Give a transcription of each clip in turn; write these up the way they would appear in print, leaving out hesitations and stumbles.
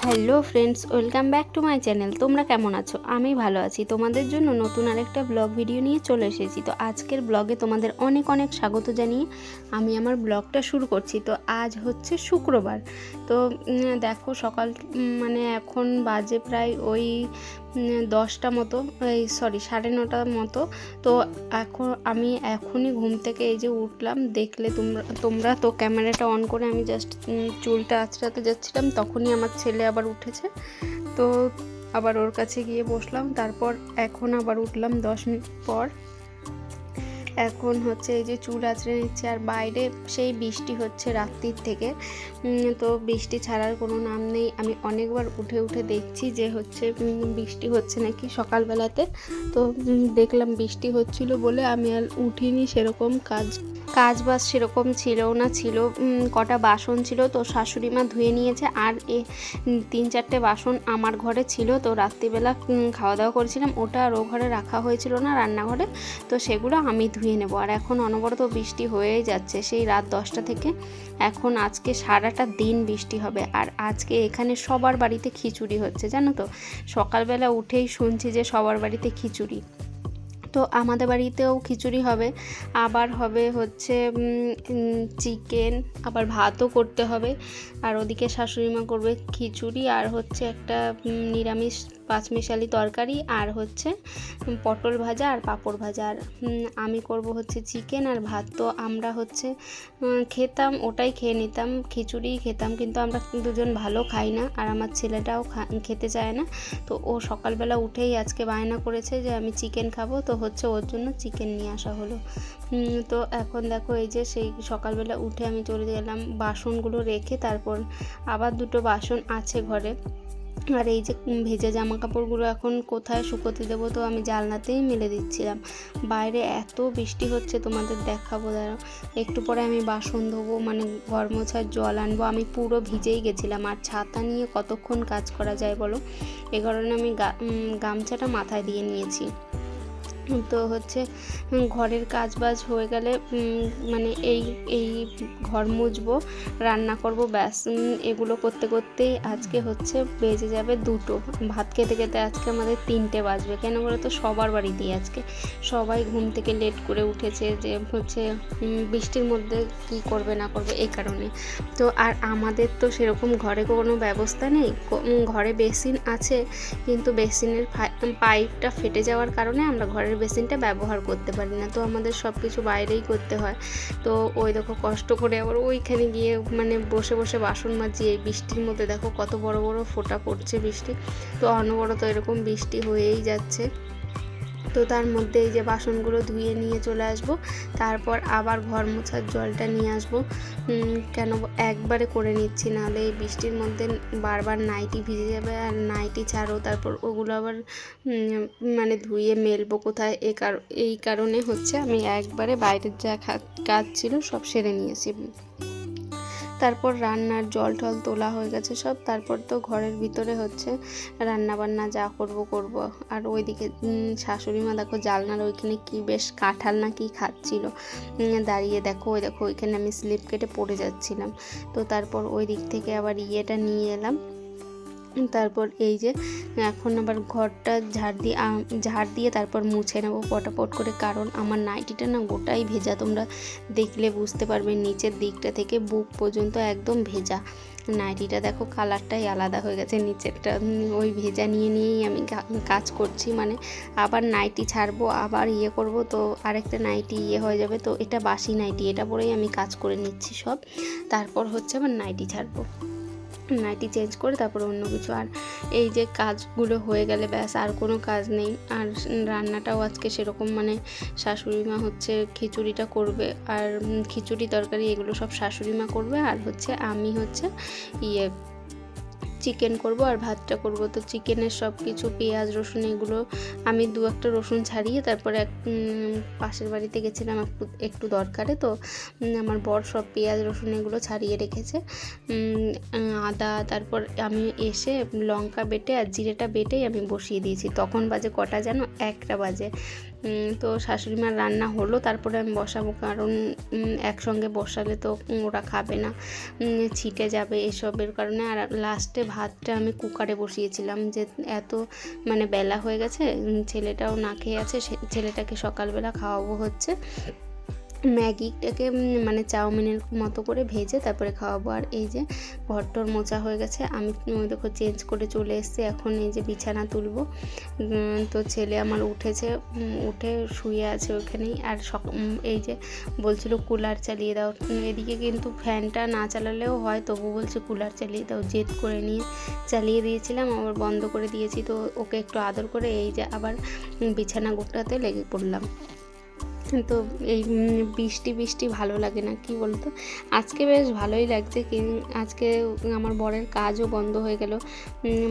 Hello friends, welcome back to my channel. তোমরা কেমন আছো? আমি ভালো আছি। তোমাদের জন্য নতুন আরেকটা ব্লগ ভিডিও নিয়ে চলে এসেছি। তো আজকের ব্লগে তোমাদের অনেক অনেক স্বাগত জানিয়ে আমি আমার ব্লগটা শুরু করছি। তো আজ হচ্ছে শুক্রবার। তো দেখো সকাল মানে এখন বাজে প্রায় ওই 10টা মতো, এই 9:30 মতো। তো আমি এখনই ঘুম থেকে এই যে উঠলাম, দেখলে তোমরা তো ক্যামেরাটা অন করে আমি জাস্ট চুলটা আঁচড়াতে যাচ্ছিলাম, তখনই আমার ছেলে আবার উঠেছে। তো আবার ওর কাছে গিয়ে বসলাম, তারপর এখন আবার উঠলাম 10 মিনিট পর। এখন হচ্ছে এই যে চুল আঁচড়ে নিচ্ছে, আর বাইরে সেই বৃষ্টি হচ্ছে রাত্রির থেকে। তো বৃষ্টি ছাড়ার কোনো নাম নেই। আমি অনেকবার উঠে উঠে দেখছি যে হচ্ছে বৃষ্টি হচ্ছে নাকি সকালবেলাতে। তো দেখলাম বৃষ্টি হচ্ছিল বলে আমি আর উঠিনি। সেরকম কাজ বাজ সেরকম ছিল কটা বাসন ছিল, তো শাশুড়ি মা ধুয়ে নিয়েছে। আর 3-4টে বাসন আমার ঘরে ছিল, তো রাত্রিবেলা খাওয়া দাওয়া করেছিলাম, ওটা আর ও ঘরে রাখা হয়েছিল না রান্নাঘরে, তো সেগুলো আমি ধুয়ে নেব। আর এখন অনবরত বৃষ্টি হয়েই যাচ্ছে সেই রাত 10টা থেকে। এখন আজকে সারাটা দিন বৃষ্টি হবে। আর আজকে এখানে সবার বাড়িতে খিচুড়ি হচ্ছে, জানো তো। সকালবেলা উঠেই শুনছি যে সবার বাড়িতে খিচুড়ি। তো আমাদের বাড়িতেও খিচুড়ি হবে, আবার হবে হচ্ছে চিকেন, আবার ভাতও করতে হবে। আর ওদিকে শাশুড়ি মা করবে খিচুড়ি, আর হচ্ছে একটা নিরামিষ পাঁচমিশালি তরকারি, আর হচ্ছে পটল ভাজা আর পাঁপড় ভাজা। আর আমি করব হচ্ছে চিকেন আর ভাত। তো আমরা হচ্ছে খেতাম, ওটাই খেয়ে নিতাম, খিচুড়িই খেতাম, কিন্তু আমরা দুজন ভালো খাই না, আর আমার ছেলেটাও খেতে চায় না। তো ও সকালবেলা উঠেই আজকে বায়না করেছে যে আমি চিকেন খাবো, তো হচ্ছে ওর জন্য চিকেন নিয়ে আসা হলো। তো এখন দেখো এই যে সেই সকালবেলা উঠে আমি চলে গেলাম বাসনগুলো রেখে, তারপর আবার 2টো বাসন আছে ঘরে। আর এই যে ভেজা জামা কাপড়গুলো এখন কোথায় শুকোতে দেবো, তো আমি জানলাতেই মেলে দিচ্ছিলাম। বাইরে এত বৃষ্টি হচ্ছে, তোমাদের দেখাবো দাঁড়াও। একটু পরে আমি বাসন ধোবো, মানে ঘর মোছার জল আনবো। আমি পুরো ভিজেই গেছিলাম, আর ছাতা নিয়ে কতক্ষণ কাজ করা যায় বলো। এ কারণে আমি গামছাটা মাথায় দিয়ে নিয়েছি। তো হচ্ছে ঘরের কাজ বাজ হয়ে গেলে মানে এই ঘর মুছবো, রান্না করব, ব্যাস। এগুলো করতে করতেই আজকে হচ্ছে বেজে যাবে 2টো। ভাত খেতে খেতে আজকে আমাদের 3টে বাজবে। কেন বলো তো, সবার বাড়িতেই আজকে সবাই ঘুম থেকে লেট করে উঠেছে, যে হচ্ছে বৃষ্টির মধ্যে কি করবে না করবে এই কারণে। তো আর আমাদের তো সেরকম ঘরে কোনো ব্যবস্থা নেই। ঘরে বেসিন আছে, কিন্তু বেসিনের পাইপটা ফেটে যাওয়ার কারণে আমরা ঘরের বেসিনটা ব্যবহার করতে পারি না। তো আমাদের সব কিছু বাইরেই করতে হয়। তো ওই দেখো কষ্ট করে আবার ওইখানে গিয়ে মানে বসে বসে বাসন মাজি। এই বৃষ্টির মধ্যে দেখো কত বড় বড় ফোঁটা পড়ছে বৃষ্টি। তো অনবরত এরকম বৃষ্টি হয়েই যাচ্ছে। তো তার মধ্যে এই যে বাসনগুলো ধুয়ে নিয়ে চলে আসব, তারপর আবার ঘর মোছার জলটা নিয়ে আসব। কেন একবারে করে নিচ্ছি, নাহলে এই বৃষ্টির মধ্যে বারবার নাইটি ভিজে যাবে, আর নাইটি ছাড়ো, তারপর ওগুলো আবার মানে ধুয়ে মেলবো কোথায়। এই কারণে হচ্ছে আমি একবারে বাইরের যা কাজ ছিল সব সেরে নিয়েছি। তারপর রান্নার জল টল তোলা হয়ে গেছে সব। তারপর তো ঘরের ভিতরে হচ্ছে রান্না বান্না যা করব। আর ওইদিকে শাশুড়ি মা দেখো জানলার ওইখানে কি বেশ কাঁঠাল না কি খাচ্ছিল দাঁড়িয়ে। দেখো ওইখানে আমি স্লিপ কেটে পড়ে যাচ্ছিলাম। তো তারপর ওই দিক থেকে আবার ইয়েটা নিয়ে এলাম। তারপর এই যে এখন আবার ঘরটা ঝাড় দিয়ে তারপর মুছে নেবো পটাপট করে, কারণ আমার নাইটিটা না গোটাই ভেজা। তোমরা দেখলে বুঝতে পারবে, নিচের দিকটা থেকে বুক পর্যন্ত একদম ভেজা। নাইটিটা দেখো কালারটাই আলাদা হয়ে গেছে নিচেরটা। ওই ভেজা নিয়েই আমি কাজ করছি, মানে আবার নাইটি ছাড়বো, আবার করব, তো আরেকটা নাইটি হয়ে যাবে। তো এটা বাসি নাইটি, এটা পরেই আমি কাজ করে নিচ্ছি সব। তারপর হচ্ছে আবার নাইটি ছাড়বো, নাইটি চেঞ্জ করে তারপর অন্য কিছু। আর এই যে কাজগুলো হয়ে গেলে ব্যাস, আর কোনো কাজ নেই। আর রান্নাটাও আজকে সেরকম, মানে শাশুড়ি মা হচ্ছে খিচুড়িটা করবে, আর খিচুড়ি তরকারি এগুলো সব শাশুড়ি মা করবে, আর হচ্ছে আমি হচ্ছে চিকেন করব আর ভাতটা করব। তো চিকেনের সব কিছু পেঁয়াজ রসুন এগুলো আমি 2-1টা রসুন ছাড়িয়ে, তারপরে পাশের বাড়িতে গেছিলাম একটু দরকারে, তো আমার বর সব পেঁয়াজ রসুন এগুলো ছাড়িয়ে রেখেছে, আদা। তারপর আমি এসে লঙ্কা বেটে আর জিরেটা বেটেই আমি বসিয়ে দিয়েছি। তখন বাজে কটা যেন 1টা বাজে। তো শাশুড়ি মার রান্না হলো, তারপরে আমি বসাবো, কারণ একসঙ্গে বসালে তো ওরা খাবে না, ছিটে যাবে এসবের কারণে। আর লাস্টে ভাতটা আমি কুকারে বসিয়েছিলাম, যে এত মানে বেলা হয়ে গেছে, ছেলেটাও না খেয়ে আছে, ছেলেটাকে সকালবেলা খাওয়াবো হচ্ছে ম্যাগিটাকে মানে চাউমিনের মতো করে ভেজে তারপরে খাওয়াবো। আর এই যে ঘরটর মোচা হয়ে গেছে, আমি দেখো চেঞ্জ করে চলে এসেছি, এখন এই যে বিছানা তুলবো। তো ছেলে আমার উঠেছে, উঠে শুয়ে আছে ওখানেই। আর এই যে বলছিল কুলার চালিয়ে দাও, এদিকে কিন্তু ফ্যানটা না চালালেও হয়, তবু বলছে কুলার চালিয়ে দাও, জেদ করে নিয়ে চালিয়ে দিয়েছিলাম, আবার বন্ধ করে দিয়েছি। তো ওকে একটু আদর করে এই যে আবার বিছানা গোটাতে লেগে পড়লাম। তো এই বৃষ্টি ভালো লাগে না, কি বলতো? আজকে বেশ ভালোই লাগছে, আজকে আমার বরের কাজও বন্ধ হয়ে গেল,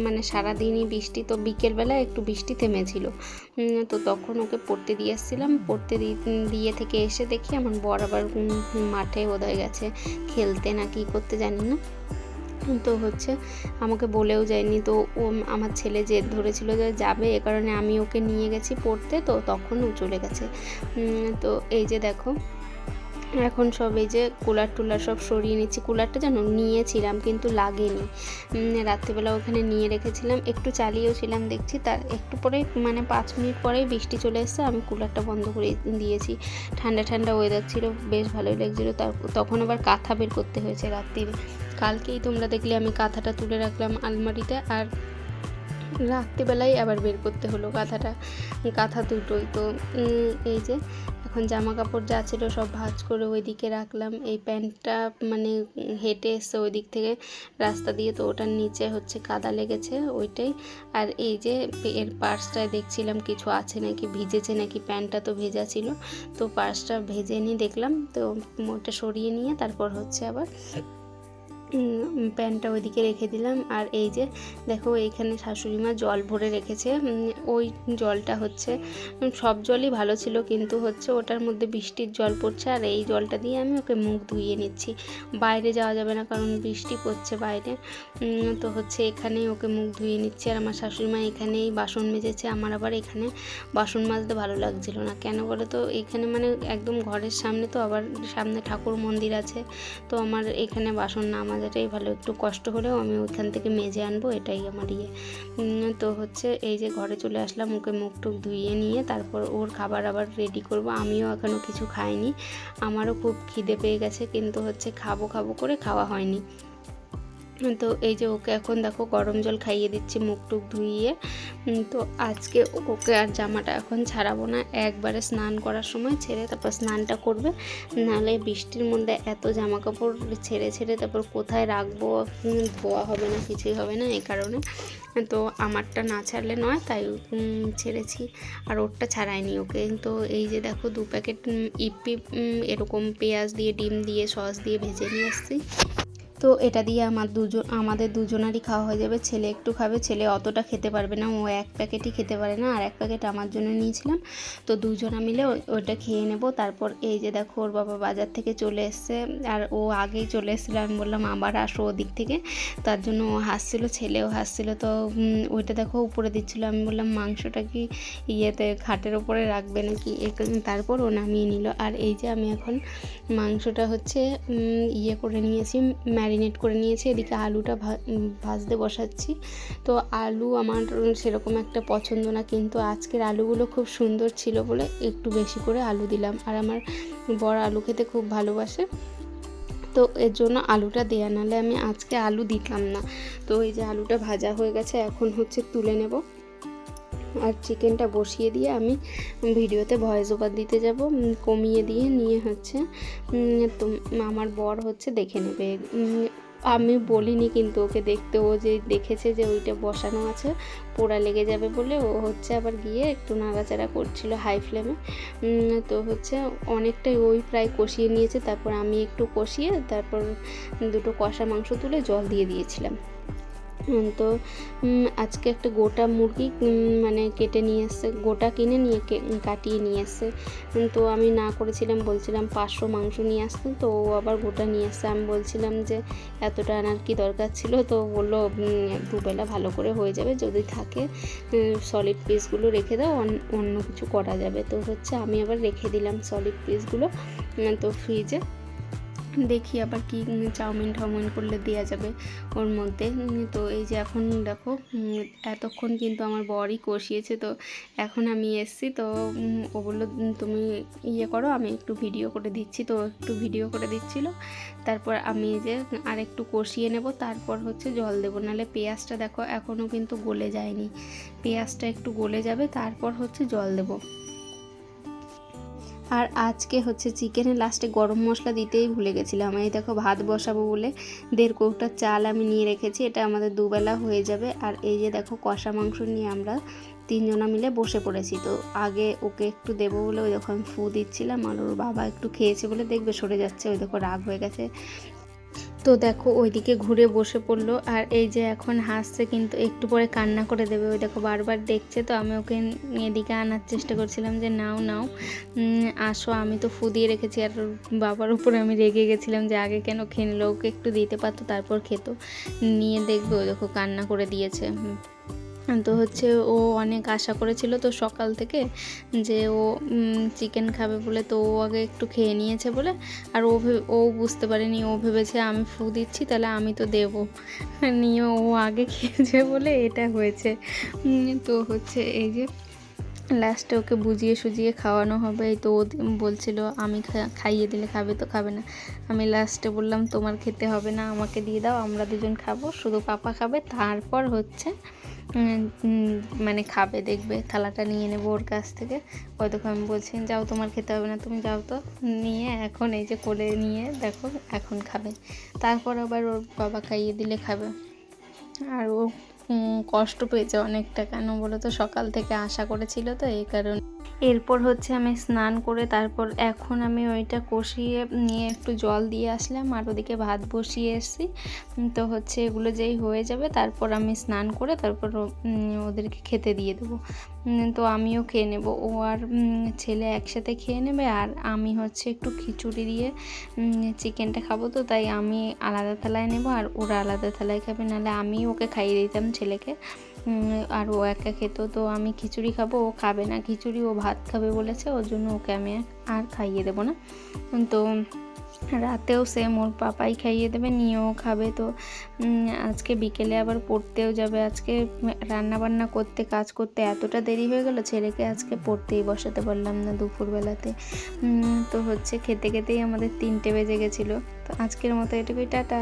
মানে সারাদিনই বৃষ্টি। তো বিকেলবেলা একটু বৃষ্টি থেমেছিল, তো তখন ওকে পড়তে দিয়ে এসেছিলাম, পড়তে দিয়ে থেকে এসে দেখি আমার বর আবার মাঠে বোধহয় গেছে খেলতে না কি করতে জানি না। তো হচ্ছে আমাকে বলেও যায়নি, তো ও আমার ছেলে জেদ ধরেছিল যে যাবে, এ কারণে আমি ওকে নিয়ে গেছি পড়তে, তো তখন ও চলে গেছে। তো এই যে দেখো এখন সব এই যে কুলার টুলার সব সরিয়ে নিচ্ছি। কুলারটা যেন নিয়েছিলাম কিন্তু লাগেনি, রাত্রিবেলা ওখানে নিয়ে রেখেছিলাম, একটু চালিয়েওছিলাম, দেখছি তার একটু পরে মানে 5 মিনিট পরেই বৃষ্টি চলে এসছে, আমি কুলারটা বন্ধ করে দিয়েছি। ঠান্ডা ঠান্ডা ওয়েদার ছিল, বেশ ভালোই লাগছিলো। তখন আবার কাঁথা বের করতে হয়েছে রাত্রিরে, কালকেই তোমরা দেখলে আমি কাঁথাটা তুলে রাখলাম আলমারিতে, আর রাত্রিবেলায় আবার বের করতে হলো কাঁথা দুটোই। তো এই যে এখন জামা কাপড় যা ছিল সব ভাঁজ করে ওইদিকে রাখলাম। এই প্যান্টটা মানে হেঁটে এসছে ওই দিক থেকে রাস্তা দিয়ে, তো ওটার নিচে হচ্ছে কাদা লেগেছে ওইটাই। আর এই যে এর পার্সটায় দেখছিলাম কিছু আছে নাকি, ভিজেছে নাকি, প্যান্টটা তো ভেজা ছিল, তো পার্সটা ভেজে নিয়ে দেখলাম, তো ওটা সরিয়ে নিয়ে তারপর হচ্ছে আবার প্যানটা ওইদিকে রেখে দিলাম। আর এই যে দেখো এইখানে শাশুড়ি মা জল ভরে রেখেছে, ওই জলটা হচ্ছে সব জলই ভালো ছিল, কিন্তু হচ্ছে ওটার মধ্যে বৃষ্টির জল পড়ছে, আর এই জলটা দিয়ে আমি ওকে মুখ ধুইয়ে নিচ্ছি। বাইরে যাওয়া যাবে না কারণ বৃষ্টি পড়ছে বাইরে, তো হচ্ছে এখানেই ওকে মুখ ধুইয়ে নিচ্ছি। আর আমার শাশুড়ি মা এখানেই বাসন মেজেছে, আমার আবার এখানে বাসন মাজতে ভালো লাগছিল না, কেন বলো তো? এখানে মানে একদম ঘরের সামনে, তো আবার সামনে ঠাকুর মন্দির আছে, তো আমার এখানে বাসন না মাজাটাই ভালো, একটু কষ্ট হলেও আমি ওইখান থেকে মেজে আনবো, এটাই আমার ইয়ে। তো হচ্ছে এই যে ঘরে চলে আসলাম, ওকে মুখ টুক ধুইয়ে নিয়ে তারপর ওর খাবার আবার রেডি করব। আমিও এখনও কিছু খাইনি, আমারও খুব খিদে পেয়ে গেছে, কিন্তু হচ্ছে খাবো করে খাওয়া হয়নি। তো এই যে ওকে এখন দেখো গরম জল খাইয়ে দিচ্ছি মুখ টুক ধুইয়ে। তো আজকে ওকে আর জামাটা এখন ছাড়াবো না, একবারে স্নান করার সময় ছেড়ে তারপর স্নানটা করবে, নাহলে বৃষ্টির মধ্যে এত জামা কাপড় ছেড়ে তারপর কোথায় রাখবো, ধোয়া হবে না, কিছুই হবে না, এই কারণে তো আমারটা না ছাড়লে নয়, তাই ছেড়েছি, আর ওরটা ছাড়াইনি ওকে। তো এই যে দেখো 2 প্যাকেট ইপি এরকম পেঁয়াজ দিয়ে ডিম দিয়ে সস দিয়ে ভেজে নিয়ে আসছি। তো এটা দিয়ে আমাদের দুজনারই খাওয়া হয়ে যাবে। ছেলে একটু খাবে, ছেলে অতটা খেতে পারবে না, ও 1 প্যাকেটই খেতে পারে না, আর 1 প্যাকেট আমার জন্য নিয়েছিলাম, তো দুজনা মিলে ওটা খেয়ে নেব। তারপর এই যে দেখো ওর বাবা বাজার থেকে চলে এসছে, আর ও আগেই চলে এসেছিলো, আমি বললাম আবার আসো ওদিক থেকে, তার জন্য ও হাসছিলো, ছেলেও হাসছিলো। তো ওইটা দেখো উপরে দিচ্ছিলো, আমি বললাম মাংসটা কি ইয়েতে খাটের ওপরে রাখবে নাকি, তারপর ও নামিয়ে নিল। আর এই যে আমি এখন মাংসটা হচ্ছে ইয়ে করে নিয়েছি, ম্যারিনেট করে নিয়েছি, এদিকে আলুটা ভাজতে বসাচ্ছি। তো আলু আমার সেরকম একটা পছন্দ না, কিন্তু আজকের আলুগুলো খুব সুন্দর ছিল বলে একটু বেশি করে আলু দিলাম, আর আমার বড় আলু খেতে খুব ভালোবাসে, তো এর জন্য আলুটা দেয়া, নাহলে আমি আজকে আলু দিতাম না। তো এই যে আলুটা ভাজা হয়ে গেছে, এখন হচ্ছে তুলে নেব, আর চিকেনটা বসিয়ে দিয়ে আমি ভিডিওতে ভয়েস ওভার দিতে যাব, কমিয়ে দিয়ে নিয়ে হচ্ছে তো আমার বর হচ্ছে দেখে নেবে। আমি বলিনি কিন্তু ওকে দেখতে, ও যে দেখেছে যে ওইটা বসানো আছে পোড়া লেগে যাবে বলে, ও হচ্ছে আবার গিয়ে একটু নাড়াচাড়া করছিল হাই ফ্লেমে। তো হচ্ছে অনেকটাই ওই প্রায় কষিয়ে নিয়েছে, তারপর আমি একটু কষিয়ে তারপর 2টো কষা মাংস তুলে জল দিয়ে দিয়েছিলাম। তো আজকে একটা গোটা মুরগি মানে কেটে নিয়ে এসছে, গোটা কিনে নিয়ে কাটিয়ে নিয়ে এসছে। তো আমি না করেছিলাম, বলছিলাম 500 মাংস নিয়ে আসতে, তো ও আবার গোটা নিয়ে এসছে। আমি বলছিলাম যে এতটা আনার কি দরকার ছিল, তো বললো দুবেলা ভালো করে হয়ে যাবে, যদি থাকে সলিড পিসগুলো রেখে দাও, অন্য কিছু করা যাবে। তো হচ্ছে আমি আবার রেখে দিলাম সলিড পিসগুলো তো ফ্রিজে, দেখি আবার কি চাউমিন টাউমিন করলে দেওয়া যাবে ওর মধ্যে। তো এই যে এখন দেখো এতক্ষণ কিন্তু আমার বরই কষিয়েছে, তো এখন আমি এসছি, তো ও বললো তুমি ইয়ে করো, আমি একটু ভিডিও করে দিচ্ছি, তো একটু ভিডিও করে দিচ্ছিলো। তারপর আমি যে আর একটু কষিয়ে নেব, তারপর হচ্ছে জল দেবো, নাহলে পেঁয়াজটা দেখো এখনও কিন্তু গলে যায়নি, পেঁয়াজটা একটু গলে যাবে তারপর হচ্ছে জল দেবো। আর আজকে হচ্ছে চিকেনের লাস্টে গরম মশলা দিতেই ভুলে গেছিলাম। এই দেখো ভাত বসাবো বলে 1.5 কৌটা চাল আমি নিয়ে রেখেছি, এটা আমাদের দুবেলা হয়ে যাবে। আর এই যে দেখো কষা মাংস নিয়ে আমরা 3 জনা মিলে বসে পড়েছি। তো আগে ওকে একটু দেবো বলে ওই দেখো আমি ফু দিচ্ছিলাম, আর ওর বাবা একটু খেয়েছে বলে দেখবে সরে যাচ্ছে, ওই দেখো রাগ হয়ে গেছে। তো দেখো ওইদিকে ঘুরে বসে পড়লো, আর এই যে এখন হাসছে, কিন্তু একটু পরে কান্না করে দেবে। ওই দেখো বারবার দেখছে, তো আমি ওকে এদিকে আনার চেষ্টা করছিলাম যে নাও নাও আসো, আমি তো ফু দিয়ে রেখেছি। আর বাবার উপরে আমি রেগে গেছিলাম যে আগে কেন খেয়ে নিল, ওকে একটু দিতে পারতো তারপর খেতো, নিয়ে দেখবে ওই দেখো কান্না করে দিয়েছে। তো হচ্ছে ও অনেক আশা করেছিল তো সকাল থেকে যে ও চিকেন খাবে বলে, তো ও আগে একটু খেয়ে নিয়েছে বলে, আর ও বুঝতে পারেনি, ও ভেবেছে আমি ফু দিচ্ছি তাহলে আমি তো দেবো, নিয়ে ও আগে খেয়েছে বলে এটা হয়েছে। তো হচ্ছে এই যে লাস্টে ওকে বুঝিয়ে সুজিয়ে খাওয়ানো হবে। তো ও বলছিল আমি খাইয়ে দিলে খাবে, তো খাবে না। আমি লাস্টে বললাম তোমার খেতে হবে না, আমাকে দিয়ে দাও, আমরা দুজন খাবো, শুধু পাপা খাবে, তারপর হচ্ছে মানে খাবে, দেখবে থালাটা নিয়ে নেবো ওর কাছ থেকে। হয়তো আমি বলছি যাও তোমার খেতে হবে না, তুমি যাও, তো নিয়ে এখন এই যে কোলে নিয়ে দেখো এখন খাবে, তারপর আবার ওর বাবা খাইয়ে দিলে খাবে। আর ও কষ্ট পেয়েছে অনেকটা, কেন বলো তো সকাল থেকে আশা করেছিল তো এই কারণে। এরপর হচ্ছে আমি স্নান করে তারপর এখন আমি ওইটা কষিয়ে নিয়ে একটু জল দিয়ে আসলাম, আর ওদিকে ভাত বসিয়ে এসেছি। তো হচ্ছে এগুলো যেই হয়ে যাবে তারপর আমি স্নান করে তারপর ওদেরকে খেতে দিয়ে দেবো। তো আমিও খেয়ে নেব, ও আর ছেলে একসাথে খেয়ে নেবে, আর আমি হচ্ছে একটু খিচুড়ি দিয়ে চিকেনটা খাবো, তো তাই আমি আলাদা থালায় নেব আর ওরা আলাদা থালায় খাবে, নাহলে আমি ওকে খাইয়ে দিতাম ছেলেকে, আর ও একা খেত। তো আমি খিচুড়ি খাবো, ও খাবে না খিচুড়ি, ও ভাত খাবে বলেছে, ওর জন্য ওকে আমি আর খাইয়ে দেবো না। তো রাতেও সেম ওর পাপাই খাইয়ে দেবে, নিয়েও খাবে। তো আজকে বিকেলে আবার পড়তেও যাবে, আজকে রান্না বান্না করতে কাজ করতে এতটা দেরি হয়ে গেল, ছেলেকে আজকে পড়তেই বসাতে পারলাম না দুপুরবেলাতে। তো হচ্ছে খেতে খেতেই আমাদের 3টে বেজে গেছিলো। তো আজকের মতো এটুকুই, টাটা।